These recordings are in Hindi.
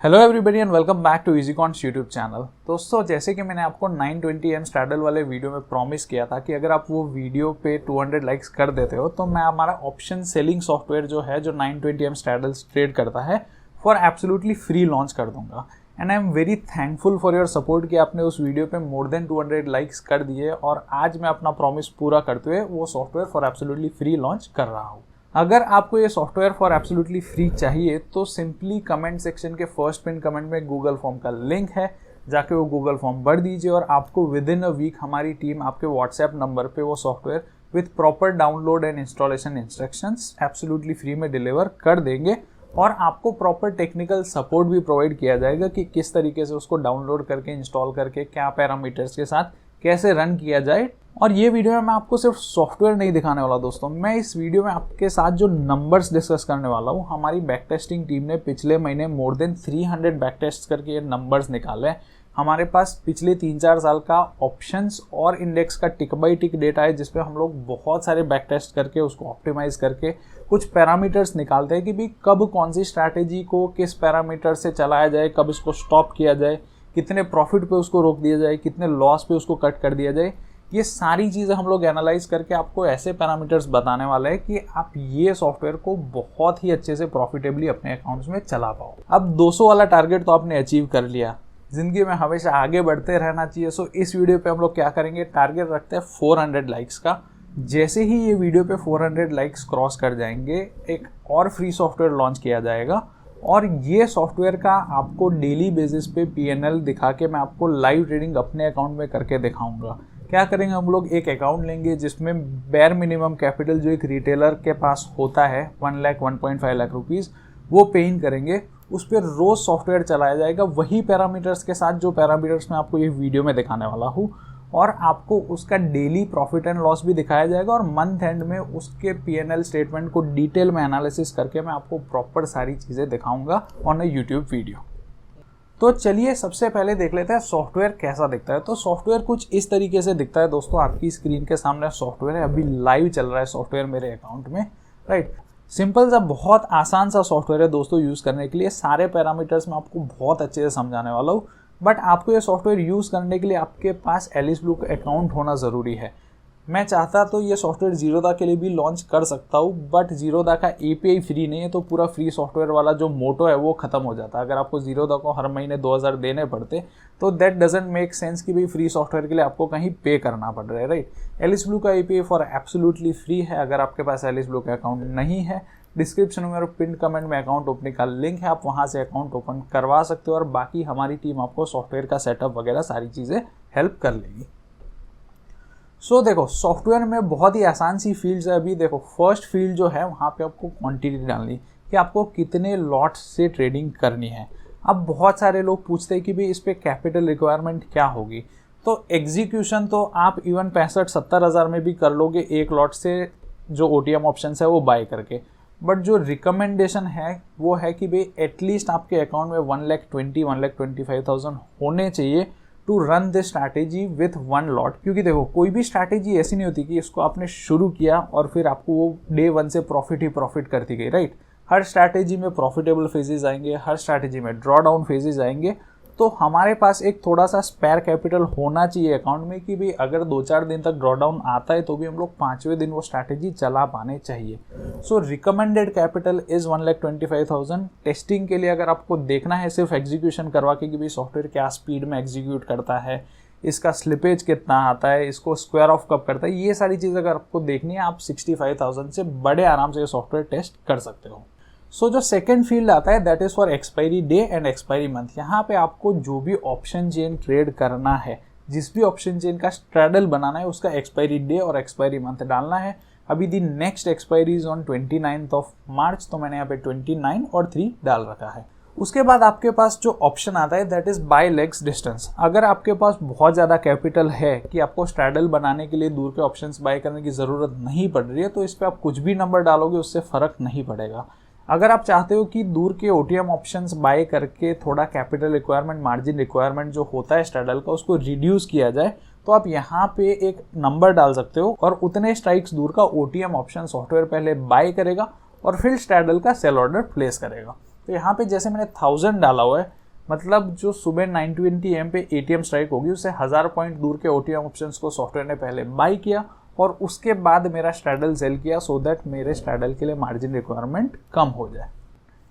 Hello everybody and welcome back to Easycons YouTube channel. दोस्तों, जैसे कि मैंने आपको 920M स्ट्रैडल वाले वीडियो में प्रॉमिस किया था कि अगर आप वो वीडियो पे 200 लाइक्स कर देते हो तो मैं हमारा ऑप्शन सेलिंग सॉफ्टवेयर जो है जो 920M स्ट्रैडल ट्रेड करता है फॉर एब्सोल्युटली फ्री लॉन्च कर दूंगा। And I am very thankful for your support कि आपने उस वीडियो पे मोर देन 200 लाइक्स कर दिए और आज मैं अपना प्रॉमिस पूरा करते हुए वो software for absolutely free launch कर रहा हूँ। अगर आपको ये सॉफ्टवेयर फॉर एब्सोल्युटली फ्री चाहिए तो सिंपली कमेंट सेक्शन के फर्स्ट पिन कमेंट में गूगल फॉर्म का लिंक है, जाके वो गूगल फॉर्म भर दीजिए और आपको विद इन अ वीक हमारी टीम आपके व्हाट्सएप नंबर पे वो software with proper download and installation instructions absolutely free में डिलीवर कर देंगे और आपको प्रॉपर टेक्निकल सपोर्ट भी प्रोवाइड किया जाएगा कि किस तरीके से उसको डाउनलोड करके इंस्टॉल करके क्या पैरामीटर्स के साथ कैसे रन किया जाए। और ये वीडियो में मैं आपको सिर्फ सॉफ्टवेयर नहीं दिखाने वाला दोस्तों, मैं इस वीडियो में आपके साथ जो नंबर्स डिस्कस करने वाला हूँ, हमारी बैक टेस्टिंग टीम ने पिछले महीने मोर देन 300 बैक टेस्ट करके ये नंबर्स निकाले हैं। हमारे पास पिछले 3-4 साल का ऑप्शंस और इंडेक्स का टिक बाई टिक डेटा है जिसपे हम लोग बहुत सारे बैक टेस्ट करके उसको ऑप्टिमाइज करके कुछ पैरामीटर्स निकालते हैं कि भी कब कौन सी स्ट्रैटेजी को किस पैरामीटर से चलाया जाए, कब इसको स्टॉप किया जाए, कितने प्रॉफिट पे उसको रोक दिया जाए, कितने लॉस पे उसको कट कर दिया जाए। ये सारी चीज़ें हम लोग एनालाइज करके आपको ऐसे पैरामीटर्स बताने वाले हैं कि आप ये सॉफ्टवेयर को बहुत ही अच्छे से प्रॉफिटेबली अपने अकाउंट्स में चला पाओ। अब 200 वाला टारगेट तो आपने अचीव कर लिया, जिंदगी में हमेशा आगे बढ़ते रहना चाहिए। सो इस वीडियो पे हम लोग क्या करेंगे, टारगेट रखते हैं 400 लाइक्स का। जैसे ही ये वीडियो पे 400 लाइक्स क्रॉस कर जाएंगे एक और फ्री सॉफ्टवेयर लॉन्च किया जाएगा और ये सॉफ्टवेयर का आपको डेली बेसिस पे PNL दिखा के मैं आपको लाइव ट्रेडिंग अपने अकाउंट में करके दिखाऊंगा। क्या करेंगे, हम लोग एक अकाउंट लेंगे जिसमें बेयर मिनिमम कैपिटल जो एक रिटेलर के पास होता है 1 लाख 1.5 लाख रुपीज़ वो पे इन करेंगे, उस पर रोज़ सॉफ्टवेयर चलाया जाएगा वही पैरामीटर्स के साथ जो पैरामीटर्स मैं आपको ये वीडियो में दिखाने वाला हूँ और आपको उसका डेली प्रॉफिट एंड लॉस भी दिखाया जाएगा और मंथ एंड में उसके PNL स्टेटमेंट को डिटेल में एनालिसिस करके मैं आपको प्रॉपर सारी चीज़ें दिखाऊंगा ऑन अ यूट्यूब वीडियो। तो चलिए सबसे पहले देख लेते हैं सॉफ्टवेयर कैसा दिखता है। तो सॉफ्टवेयर कुछ इस तरीके से दिखता है दोस्तों, आपकी स्क्रीन के सामने सॉफ्टवेयर है, अभी लाइव चल रहा है सॉफ्टवेयर मेरे अकाउंट में, राइट। सिंपल सा बहुत आसान सा सॉफ्टवेयर है दोस्तों यूज़ करने के लिए। सारे पैरामीटर्स मैं आपको बहुत अच्छे से समझाने वाला हूँ, बट आपको ये सॉफ्टवेयर यूज़ करने के लिए आपके पास एलिस ब्लू का अकाउंट होना ज़रूरी है। मैं चाहता तो ये सॉफ्टवेयर जीरोधा के लिए भी लॉन्च कर सकता हूँ, बट जीरोधा का API फ्री नहीं है तो पूरा फ्री सॉफ्टवेयर वाला जो मोटो है वो ख़त्म हो जाता है। अगर आपको जीरोधा को हर महीने 2000 देने पड़ते तो दैट डजेंट मेक सेंस कि भाई फ्री सॉफ्टवेयर के लिए आपको कहीं पे करना पड़ रहा है, राइट। एलिस ब्लू का API फॉर एब्सोल्युटली फ्री है। अगर आपके पास एलिस ब्लू का अकाउंट नहीं है, डिस्क्रिप्शन में और पिन कमेंट में अकाउंट ओपनिंग का लिंक है, आप वहाँ से अकाउंट ओपन करवा सकते हो और बाकी हमारी टीम आपको सॉफ्टवेयर का सेटअप वगैरह सारी चीज़ें हेल्प कर लेगी। सो देखो, सॉफ्टवेयर में बहुत ही आसान सी फील्ड्स है। अभी देखो फर्स्ट फील्ड जो है वहाँ पे आपको क्वांटिटी डालनी कि आपको कितने लॉट से ट्रेडिंग करनी है। अब बहुत सारे लोग पूछते हैं कि भाई इस पर कैपिटल रिक्वायरमेंट क्या होगी। तो एग्जीक्यूशन तो आप इवन 65-70 हज़ार में भी कर लोगे एक लॉट से जो OTM ऑप्शन है वो बाय करके, बट जो रिकमेंडेशन है वो है कि भाई एटलीस्ट आपके अकाउंट में 1,25,000 होने चाहिए to run this strategy with 1 lot. क्योंकि देखो कोई भी स्ट्रैटेजी ऐसी नहीं होती कि इसको आपने शुरू किया और फिर आपको वो डे 1 से प्रॉफिट ही प्रॉफिट करती गई, राइट। हर स्ट्रैटेजी में प्रॉफिटेबल फेजेस आएंगे, हर स्ट्रैटेजी में ड्रॉ डाउन फेजेस आएंगे। तो हमारे पास एक थोड़ा सा स्पेयर कैपिटल होना चाहिए अकाउंट में कि भाई अगर 2-4 दिन तक ड्रॉ डाउन आता है तो भी हम लोग 5वें दिन वो स्ट्रैटेजी चला पाने चाहिए। सो रिकमेंडेड कैपिटल इज़ 1,25,000। टेस्टिंग के लिए अगर आपको देखना है सिर्फ एग्जीक्यूशन करवा के कि भाई सॉफ्टवेयर क्या स्पीड में एग्जीक्यूट करता है, इसका स्लिपेज कितना आता है, इसको स्क्वायर ऑफ कब करता है, ये सारी चीज़ अगर आपको देखनी है आप 65,000 से बड़े आराम से ये सॉफ्टवेयर टेस्ट कर सकते हो। सो जो सेकंड फील्ड आता है that is for expiry day and expiry month. यहाँ पे आपको जो भी ऑप्शन चेन ट्रेड करना है, जिस भी ऑप्शन चेन का स्ट्रैडल बनाना है, उसका एक्सपायरी डे और एक्सपायरी मंथ डालना है। अभी दी नेक्स्ट एक्सपायरी इज ऑन 29 मार्च, तो मैंने यहाँ पे 29 और 3 डाल रखा है। उसके बाद आपके पास जो ऑप्शन आता है that is by legs distance. अगर आपके पास बहुत ज़्यादा कैपिटल है कि आपको स्ट्रैडल बनाने के लिए दूर के ऑप्शंस बाय करने की ज़रूरत नहीं पड़ रही है, तो इस पर आप कुछ भी नंबर डालोगे उससे फ़र्क नहीं पड़ेगा। अगर आप चाहते हो कि दूर के OTM ऑप्शंस बाय करके थोड़ा कैपिटल रिक्वायरमेंट, मार्जिन रिक्वायरमेंट जो होता है स्ट्रैडल का, उसको रिड्यूस किया जाए, तो आप यहाँ पे एक नंबर डाल सकते हो और उतने स्ट्राइक्स दूर का OTM ऑप्शन सॉफ्टवेयर पहले बाय करेगा और फिर स्ट्रैडल का सेल ऑर्डर प्लेस करेगा। तो यहाँ पे जैसे मैंने 1000 डाला हुआ है, मतलब जो सुबह 9:20 AM पे ATM स्ट्राइक होगी उससे 1000 पॉइंट दूर के OTM ऑप्शंस को सॉफ्टवेयर ने पहले बाई किया और उसके बाद मेरा स्ट्रैडल सेल किया, सो दैट मेरे स्ट्रैडल के लिए मार्जिन रिक्वायरमेंट कम हो जाए।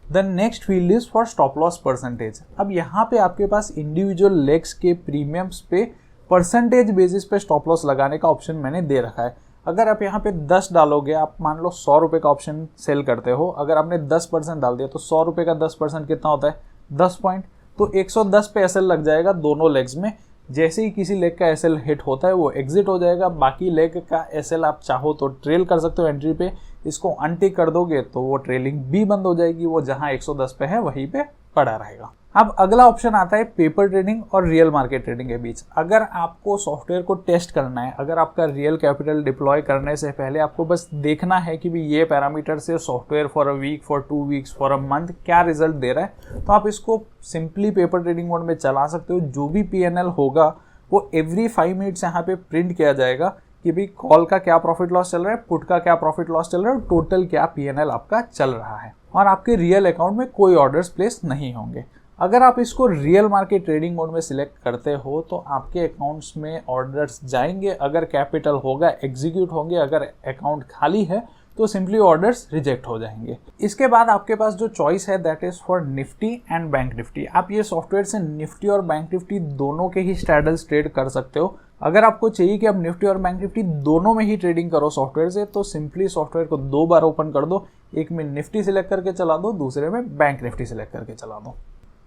The next field is for stop loss percentage. अब यहाँ पे आपके पास इंडिविजुअल लेग्स के प्रीमियम्स पे परसेंटेज बेसिस पे स्टॉप लॉस लगाने का ऑप्शन मैंने दे रखा है। अगर आप यहाँ पे 10 डालोगे, आप मान लो 100 रुपये का ऑप्शन सेल करते हो, अगर आपने 10% डाल दिया तो 100 रुपये का 10% कितना होता है, 10 पॉइंट, तो 110 पे एसएल लग जाएगा दोनों लेग्स में। जैसे ही किसी लेग का एसएल हिट होता है वो एग्जिट हो जाएगा, बाकी लेग का एसएल आप चाहो तो ट्रेल कर सकते हो एंट्री पे, इसको अनटिक कर दोगे तो वो ट्रेलिंग भी बंद हो जाएगी, वो जहां 110 पे है वहीं पे पड़ा रहेगा। अब अगला ऑप्शन आता है पेपर ट्रेडिंग और रियल मार्केट ट्रेडिंग के बीच। अगर आपको सॉफ्टवेयर को टेस्ट करना है, अगर आपका रियल कैपिटल डिप्लॉय करने से पहले आपको बस देखना है कि भी ये पैरामीटर से software for a week, for 2 weeks, for a month क्या रिजल्ट दे रहा है, तो आप इसको सिंपली पेपर ट्रेडिंग मोड में चला सकते हो। जो भी PNL होगा वो एवरी 5 मिनट्स यहाँ पे प्रिंट किया जाएगा कि भाई कॉल का क्या प्रॉफिट लॉस चल रहा है, पुट का क्या प्रॉफिट लॉस चल रहा है, टोटल क्या PNL आपका चल रहा है, और आपके रियल अकाउंट में कोई ऑर्डर्स प्लेस नहीं होंगे। अगर आप इसको रियल मार्केट ट्रेडिंग मोड में सिलेक्ट करते हो तो आपके अकाउंट्स में ऑर्डर्स जाएंगे, अगर कैपिटल होगा एग्जीक्यूट होंगे, अगर अकाउंट खाली है तो सिंपली ऑर्डर्स रिजेक्ट हो जाएंगे। इसके बाद आपके पास जो चॉइस है that is for Nifty and bank Nifty. आप ये सॉफ्टवेयर से निफ्टी और बैंक निफ्टी दोनों के ही स्ट्रैडल्स ट्रेड कर सकते हो। अगर आपको चाहिए कि आप निफ्टी और बैंक निफ्टी दोनों में ही ट्रेडिंग करो सॉफ्टवेयर से, तो सिंपली सॉफ्टवेयर को 2 बार ओपन कर दो, एक में निफ्टी सिलेक्ट करके चला दो, दूसरे में बैंक निफ्टी सिलेक्ट करके चला दो।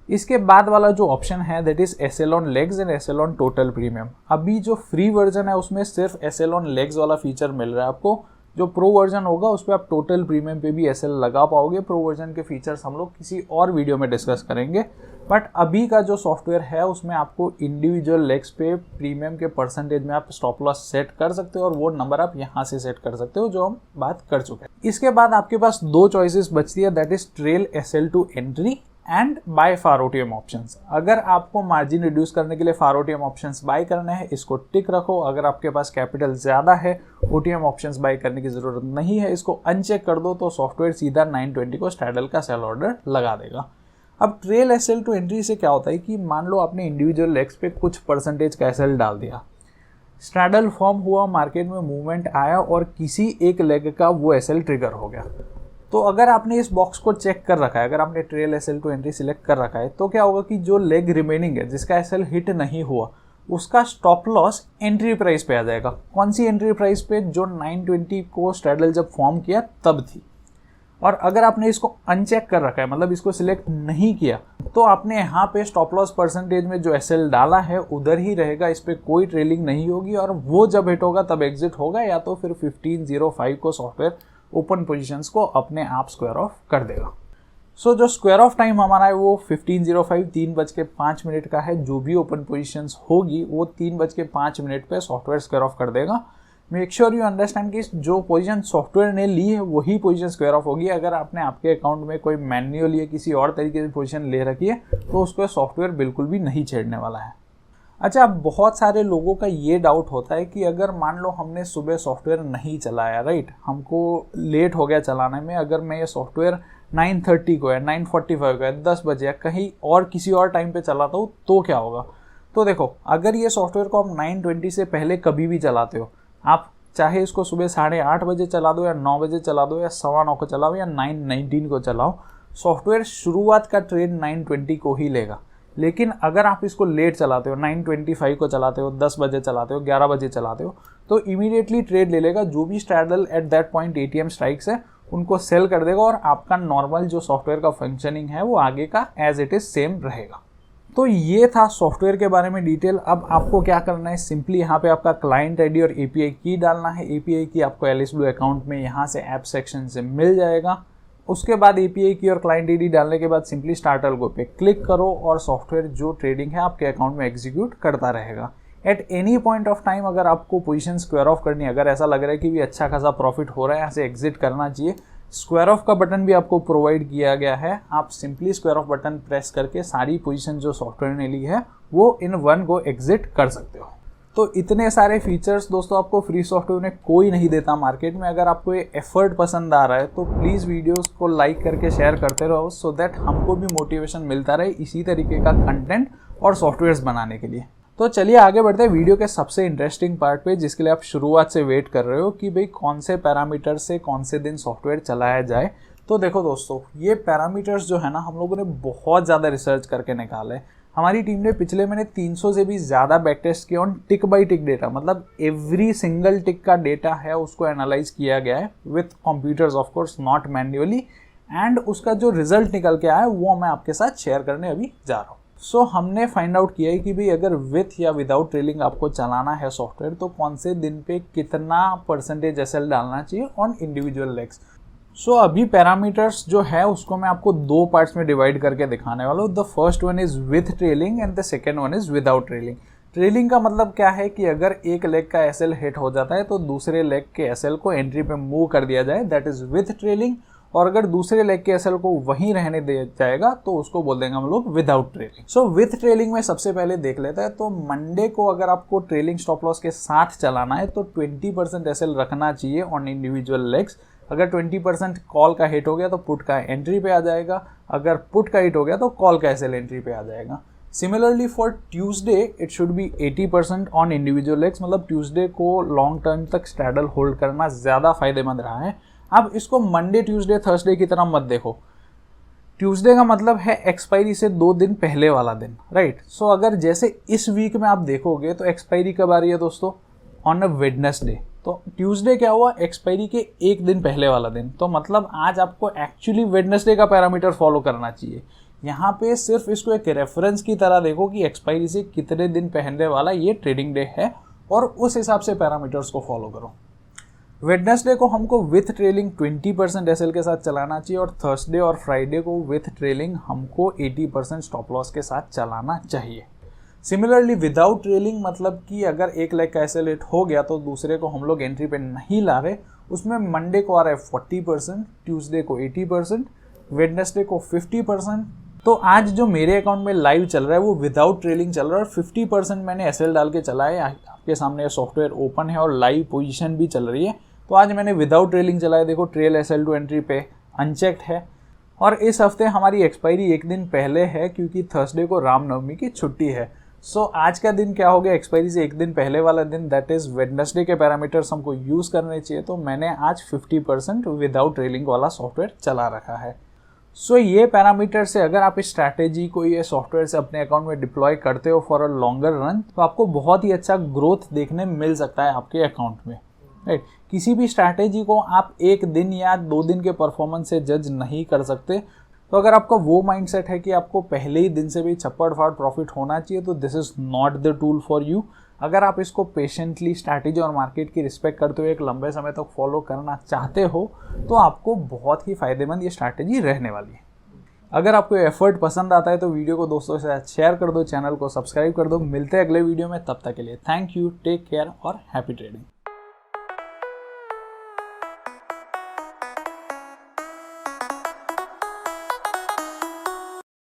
इसके बाद वाला जो ऑप्शन है that is SL on legs and SL on total premium. अभी जो फ्री वर्जन है उसमें सिर्फ एसएल ऑन लेग्स वाला फीचर मिल रहा है आपको। जो प्रो वर्जन होगा उस पर आप टोटल प्रीमियम पे भी एसएल लगा पाओगे। प्रो वर्जन के फीचर्स हम लोग किसी और वीडियो में डिस्कस करेंगे, बट अभी का जो सॉफ्टवेयर है उसमें आपको इंडिविजुअल लेग्स पे प्रीमियम के परसेंटेज में आप स्टॉप लॉस सेट कर सकते हो और वो नंबर आप यहाँ से सेट कर सकते हो जो हम बात कर चुके हैं। इसके बाद आपके पास 2 चॉइसेस बचती है that is trail SL to entry and buy far OTM options. अगर आपको मार्जिन रिड्यूस करने के लिए फार ओटीएम ऑप्शंस बाय करने हैं, इसको टिक रखो। अगर आपके पास कैपिटल ज़्यादा है, ओटीएम ऑप्शंस बाय करने की ज़रूरत नहीं है, इसको अनचेक कर दो, तो सॉफ्टवेयर सीधा 920 को स्ट्रैडल का सेल ऑर्डर लगा देगा। अब ट्रेल एसएल टू एंट्री से क्या होता है कि मान लो आपने इंडिविजुअल लेग्स पे कुछ परसेंटेज का एसएल डाल दिया, स्ट्रैडल फॉर्म हुआ, मार्केट में मूवमेंट आया और किसी एक लेग का वो एसएल ट्रिगर हो गया, तो अगर आपने इस बॉक्स को चेक कर रखा है, अगर आपने trail SL to entry select कर रखा है, तो क्या होगा कि जो लेग रिमेनिंग है जिसका एसएल हिट नहीं हुआ, उसका स्टॉप लॉस एंट्री प्राइस पे आ जाएगा। कौन सी एंट्री प्राइस पे? जो 920 को स्ट्रैडल जब फॉर्म किया तब थी। और अगर आपने इसको अनचेक कर रखा है, मतलब इसको सिलेक्ट नहीं किया, तो आपने यहाँ पे स्टॉप लॉस परसेंटेज में जो एसएल डाला है उधर ही रहेगा, इस पर कोई ट्रेलिंग नहीं होगी और वो जब हिट होगा तब एग्जिट होगा, या तो फिर 15:05 को सॉफ्टवेयर ओपन पोजीशंस को अपने आप स्क्वायर ऑफ कर देगा। सो जो स्क्वायर ऑफ टाइम हमारा है वो 15:05 3:05 का है। जो भी ओपन पोजीशंस होगी वो 3:05 पे सॉफ्टवेयर स्क्वायर ऑफ कर देगा। मेक श्योर यू अंडरस्टैंड कि जो पोजीशन सॉफ्टवेयर ने ली है वही पोजीशन स्क्वायर ऑफ होगी। अगर आपने आपके अकाउंट में कोई मैन्युअल या किसी और तरीके से पोजीशन ले रखी है तो उसको सॉफ्टवेयर बिल्कुल भी नहीं छेड़ने वाला है। अच्छा, बहुत सारे लोगों का ये डाउट होता है कि अगर मान लो हमने सुबह सॉफ्टवेयर नहीं चलाया, राइट, हमको लेट हो गया चलाने में, अगर मैं ये सॉफ्टवेयर 9:30 को है, 9:45 को है, 10 बजे या कहीं और किसी और टाइम पे चलाता हूँ तो क्या होगा? तो देखो, अगर ये सॉफ्टवेयर को आप 9:20 से पहले कभी भी चलाते हो, आप चाहे इसको सुबह 8:30 बजे चला दो या 9 बजे चला दो या 9:15 को चलाओ या 9:19 को चलाओ, सॉफ्टवेयर शुरुआत का ट्रेड 9:20 को ही लेगा। लेकिन अगर आप इसको लेट चलाते हो, 9:25 को चलाते हो, 10 बजे चलाते हो, 11 बजे चलाते हो, तो इमीडिएटली ट्रेड ले लेगा। जो भी straddle at that point ATM strikes है उनको सेल कर देगा और आपका नॉर्मल जो सॉफ्टवेयर का फंक्शनिंग है वो आगे का एज इट इज सेम रहेगा। तो ये था सॉफ्टवेयर के बारे में डिटेल। अब आपको क्या करना है, सिंपली यहाँ पे आपका क्लाइंट आईडी और एपीआई की डालना है। एपीआई की आपको एलिस ब्लू अकाउंट में यहाँ से ऐप सेक्शन से मिल जाएगा। उसके बाद एपीआई की और क्लाइंट आईडी डालने के बाद सिंपली स्टार्ट अल्गो पे क्लिक करो और सॉफ्टवेयर जो ट्रेडिंग है आपके अकाउंट में एग्जीक्यूट करता रहेगा। At any point of time अगर आपको पोजीशन स्क्वायर ऑफ करनी है, अगर ऐसा लग रहा है कि भी अच्छा खासा प्रॉफिट हो रहा है, यहाँ से एग्जिट करना चाहिए, स्क्वायर ऑफ का बटन भी आपको प्रोवाइड किया गया है। आप simply square off button press करके सारी पोजीशन जो सॉफ्टवेयर ने ली है वो इन वन गो एग्जिट कर सकते हो। तो इतने सारे फीचर्स दोस्तों आपको फ्री सॉफ्टवेयर में कोई नहीं देता मार्केट में। अगर आपको ये एफर्ट पसंद आ रहा है तो प्लीज़ वीडियोस को लाइक करके शेयर करते रहो, सो दैट हमको भी मोटिवेशन मिलता रहे इसी तरीके का कंटेंट और सॉफ्टवेयर्स बनाने के लिए। तो चलिए आगे बढ़ते हैं वीडियो के सबसे इंटरेस्टिंग पार्ट पे, जिसके लिए आप शुरुआत से वेट कर रहे हो कि भाई कौन से पैरामीटर से कौन से दिन सॉफ्टवेयर चलाया जाए। तो देखो दोस्तों, ये पैरामीटर्स जो है ना, हम लोगों ने बहुत ज़्यादा रिसर्च करके निकाले। हमारी टीम ने पिछले महीने 300 से भी ज़्यादा बैक टेस्ट किए on tick by tick data, मतलब एवरी सिंगल टिक का डेटा है उसको एनालाइज किया गया है with computers, of course not manually. And उसका जो रिजल्ट निकल के आया है वो मैं आपके साथ शेयर करने अभी जा रहा हूँ। सो हमने फाइंड आउट किया है कि भाई अगर विथ या विदाउट ट्रेलिंग आपको चलाना है सॉफ्टवेयर तो कौन से दिन पे कितना परसेंटेज एसएल डालना चाहिए ऑन इंडिविजुअल लेग्स। सो अभी पैरामीटर्स जो है उसको मैं आपको दो पार्ट्स में डिवाइड करके दिखाने वाला हूँ। The first one is with trailing and the second one is without trailing. Trailing का मतलब क्या है कि अगर एक लेग का एसएल हिट हो जाता है तो दूसरे लेग के एसएल को एंट्री पे मूव कर दिया जाए, दैट इज विथ ट्रेलिंग। और अगर दूसरे लेग के एसएल को वहीं रहने दिया जाएगा तो उसको बोल देंगे हम लोग without trailing. So with trailing में सबसे पहले देख लेते हैं। तो मंडे को अगर आपको ट्रेलिंग स्टॉप लॉस के साथ चलाना है तो 20% एसएल रखना चाहिए ऑन इंडिविजुअल लेग्स। अगर 20% कॉल का हिट हो गया तो पुट का एंट्री पे आ जाएगा, अगर पुट का हिट हो गया तो कॉल का एसएल एंट्री पे आ जाएगा। Similarly for Tuesday it should be 80% on individual legs, मतलब ट्यूसडे को लॉन्ग टर्म तक स्ट्रैडल होल्ड करना ज़्यादा फायदेमंद रहा है। अब इसको मंडे ट्यूसडे थर्सडे की तरह मत देखो। ट्यूसडे का मतलब है एक्सपायरी से 2 दिन पहले वाला दिन, राइट। सो अगर जैसे इस वीक में आप देखोगे तो एक्सपायरी कब आ रही है दोस्तों, ऑन अ वेडनेसडे। तो ट्यूसडे क्या हुआ, एक्सपायरी के 1 दिन पहले वाला दिन। तो मतलब आज आपको एक्चुअली वेडनेसडे का पैरामीटर फॉलो करना चाहिए। यहाँ पे सिर्फ इसको एक रेफरेंस की तरह देखो कि एक्सपायरी से कितने दिन पहले वाला ये ट्रेडिंग डे है और उस हिसाब से पैरामीटर्स को फॉलो करो। वेडनेसडे को हमको विथ ट्रेलिंग 20% एसएल के साथ चलाना चाहिए और थर्सडे और फ्राइडे को विथ ट्रेलिंग हमको 80% स्टॉप लॉस के साथ चलाना चाहिए। सिमिलरली विदाउट ट्रेलिंग मतलब कि अगर एक लेग का एसएल हिट हो गया तो दूसरे को हम लोग एंट्री पे नहीं ला रहे, उसमें मंडे को आ रहा है 40%, ट्यूसडे को 80%, वेडनेसडे को 50%। तो आज जो मेरे अकाउंट में लाइव चल रहा है वो विदाउट ट्रेलिंग चल रहा है और 50% मैंने एसएल डाल के चला है। आपके सामने सॉफ्टवेयर ओपन है और लाइव पोजीशन भी चल रही है। तो आज मैंने विदाउट ट्रेलिंग चलाया, देखो ट्रेल एसएल टू एंट्री पे अनचेक्ड है। और इस हफ्ते हमारी एक्सपायरी 1 दिन पहले है क्योंकि थर्सडे को रामनवमी की छुट्टी है। सो आज का दिन क्या हो गया, एक्सपायरी से 1 दिन पहले वाला दिन, दैट इज वेडनेसडे के पैरामीटर्स हमको यूज़ करने चाहिए। तो मैंने आज 50% विदाउट ट्रेलिंग वाला सॉफ्टवेयर चला रखा है। सो ये पैरामीटर से अगर आप इस स्ट्रैटेजी को ये सॉफ्टवेयर से अपने अकाउंट में डिप्लॉय करते हो फॉर अ लॉन्गर रन तो आपको बहुत ही अच्छा ग्रोथ देखने मिल सकता है आपके अकाउंट में, राइट। किसी भी स्ट्रैटेजी को आप 1 दिन या 2 दिन के परफॉर्मेंस से जज नहीं कर सकते। तो अगर आपका वो माइंडसेट है कि आपको पहले ही दिन से भी छप्पड़ फाड़ प्रॉफिट होना चाहिए तो this is not the tool for you. अगर आप इसको पेशेंटली स्ट्रैटेजी और मार्केट की रिस्पेक्ट करते हुए एक लंबे समय तक फॉलो करना चाहते हो तो आपको बहुत ही फायदेमंद ये स्ट्रैटेजी रहने वाली है। अगर आपको एफर्ट पसंद आता है तो वीडियो को दोस्तों के साथ शेयर कर दो, चैनल को सब्सक्राइब कर दो। मिलते हैं अगले वीडियो में, तब तक के लिए थैंक यू, टेक केयर और हैप्पी ट्रेडिंग।